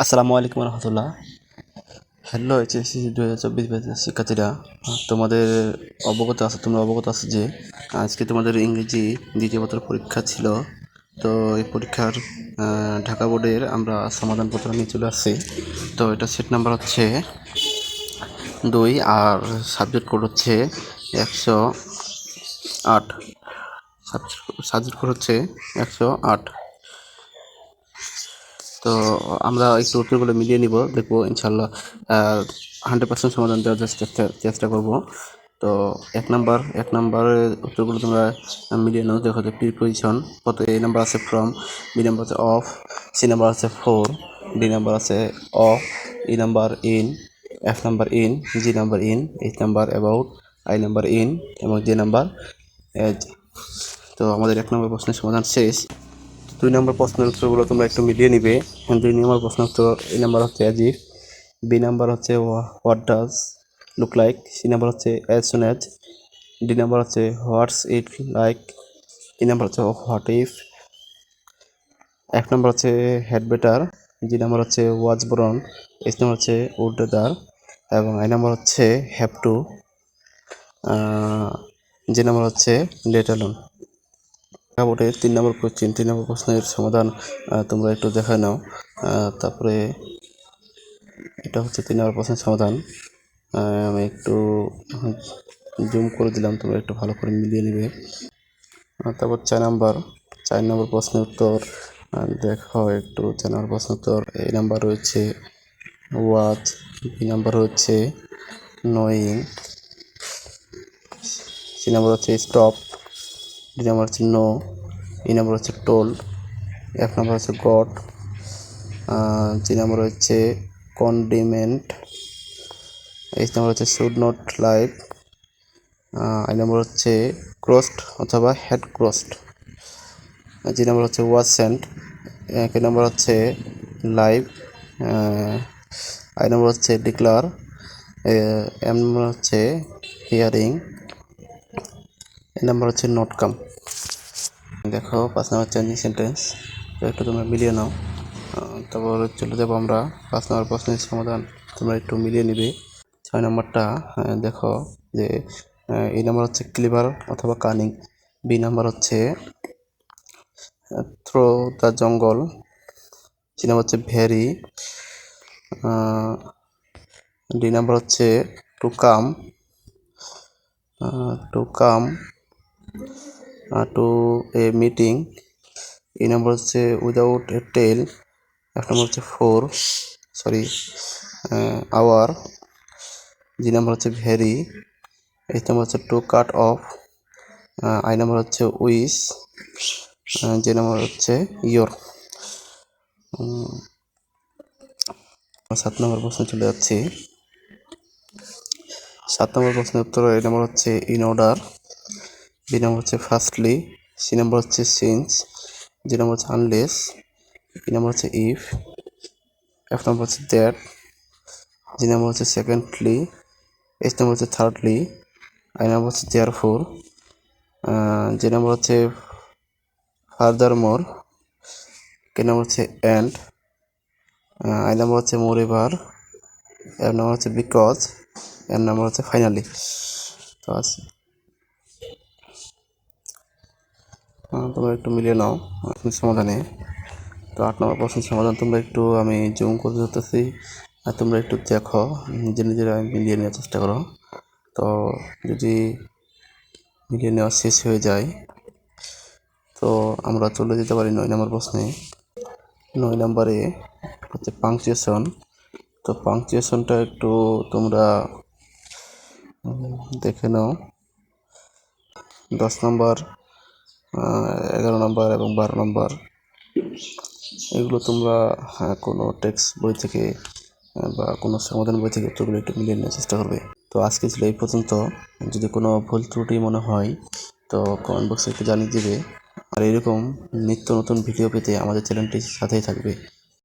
আসসালামু আলাইকুম রহমতুল্লাহ। Hello HSC 2024 ব্যাচের শিক্ষার্থীরা, তোমাদের তোমরা অবগত আছো যে আজকে তোমাদের ইংরেজি দ্বিতীয় পত্র পরীক্ষা ছিল। তো এই পরীক্ষার ঢাকা বোর্ডের আমরা সমাধানপত্র নিয়ে চলে আসছি। তো এটা সেট নাম্বার হচ্ছে 2 আর সাবজেক্ট কোড হচ্ছে 108। সাবজেক্ট কোড হচ্ছে 108। তো আমরা একটু উত্তরগুলো মিলিয়ে নিব, দেখবো ইনশাল্লাহ 100% সমাধান দেওয়ার চেষ্টা করব। তো এক নাম্বারের উত্তরগুলো তোমরা মিলিয়ে নাও। দেখো যে প্রিপোজিশন কত, এ নাম্বার আছে ফ্রম, বি নাম্বার আছে অফ, সি নাম্বার আছে ফোর, ডি নাম্বার আছে of, E number in, F number in, G number in, H number about, I number in এবং জে নাম্বার এজ। তো আমাদের এক নম্বর প্রশ্নের সমাধান শেষ। 2 নম্বর প্রশ্নের উত্তরগুলো তোমরা একটু মিলিয়ে নিবে। 2 নম্বর প্রশ্নের উত্তর, এ নাম্বার হচ্ছে অ্যাজ ইফ, বি নাম্বার হচ্ছে what does look like, C number হচ্ছে as soon as, D number হচ্ছে what's it like, E number হচ্ছে হোয়াট ইফ, এফ নাম্বার হচ্ছে হ্যাড বেটার, জি নাম্বার হচ্ছে ওয়াজ ব্রন, এইচ নাম্বার হচ্ছে would rather এবং I number হচ্ছে have to, J number হচ্ছে let alone. বোর্ডের 3 নম্বর question, 3 নম্বর প্রশ্নের সমাধান তোমরা একটু দেখে নাও। তারপরে এটা হচ্ছে 3 নম্বর প্রশ্নের সমাধান। আমি একটু জুম করে দিলাম, তোমরা একটু ভালো করে মিলিয়ে নেবে। তারপর 4 নম্বর প্রশ্নের উত্তর দেখো একটু। 4 নম্বর প্রশ্নের উত্তর, এই নাম্বার রয়েছে ওয়াচ, বি নাম্বার হচ্ছে নোয়িং, সি নাম্বার হচ্ছে স্টপ, ডি নাম্বার হচ্ছে নো, ই নাম্বার হচ্ছে টোল্ড, এফ নাম্বার হচ্ছে গড, জি নাম্বার হচ্ছে কন্ডিমেন্ট, এইচ নাম্বার হচ্ছে should not like, I number হচ্ছে ক্রসড অথবা হেড ক্রসড, জি নাম্বার হচ্ছে ওয়াজ সেন্ট, কে নাম্বার হচ্ছে লাইভ, আই নাম্বার হচ্ছে ডিক্লার, এম নাম্বার হচ্ছে হিয়ারিং, এ নাম্বার হচ্ছে নট কাম। দেখো 5 নম্বর চেঞ্জিং সেন্টেন্স, তো একটু তোমরা মিলিয়ে নাও। তারপর চলে যাবো আমরা 5 নম্বর প্রশ্নের সমাধান, তোমরা একটু মিলিয়ে নিবে। 6 নম্বরটা দেখো যে এই নাম্বার হচ্ছে ক্লিভার অথবা কানিং, বি নাম্বার হচ্ছে through the jungle, C number হচ্ছে ভেরি, ডি নাম্বার হচ্ছে to come, to a meeting, E number হচ্ছে without a tail, F number হচ্ছে আওয়ার, জি নাম্বার হচ্ছে ভেরি, এইচ নাম্বার হচ্ছে to cut off, I number হচ্ছে wish, যে number হচ্ছে your. 7 নম্বর প্রশ্নে চলে যাচ্ছি। 7 নম্বর প্রশ্নের উত্তর, এ নাম্বার হচ্ছে ইন অর্ডার, বি নাম্বার হচ্ছে ফার্স্টলি, সি নাম্বার হচ্ছে সিন্স, জি নাম্বার হচ্ছে আনলেস, ই নাম্বার হচ্ছে ইফ, এফ নাম্বার হচ্ছে দ্যাট, জি নাম্বার হচ্ছে সেকেন্ডলি, এইচ নাম্বার হচ্ছে থার্ডলি, আই নাম্বার হচ্ছে দেয়ারফোর, যে নাম্বার হচ্ছে ফার্দার মোর, কে নাম্বার হচ্ছে অ্যান্ড, আই নাম্বার হচ্ছে মোর এভার, এর নাম্বার হচ্ছে বিকজ, এর নাম্বার হচ্ছে ফাইনালি। তো আছে তোমরা একটু মিলিয়ে নাও সমাধানে। তো 8 নম্বর প্রশ্নের সমাধান তোমরা একটু, আমি জুম করে ধরতেছি আর তোমরা একটু দেখো, নিজেরা মিলিয়ে নেওয়ার চেষ্টা করো। তো যদি মিলিয়ে নেওয়া শেষ হয়ে যায় তো আমরা চলে যেতে পারি 9 নম্বর প্রশ্নে। 9 নম্বরে হচ্ছে পাংচুয়েশন। তো পাংচুয়েশনটা একটু তোমরা দেখে নাও। 10 নম্বর, 11 নম্বর এবং 12 নম্বর এগুলো তোমরা কোনো টেক্সট বই থেকে বা কোনো সমাধান বই থেকে উত্তরগুলো একটু মিলিয়ে নেওয়ার চেষ্টা করবে। তো আজকে ছিল এই পর্যন্ত। যদি কোনো ভুল ত্রুটি মনে হয় তো কমেন্ট বক্সে একটু জানিয়ে দিবে। আর এরকম নিত্য নতুন ভিডিও পেতে আমাদের চ্যানেলটির সাথেই থাকবে।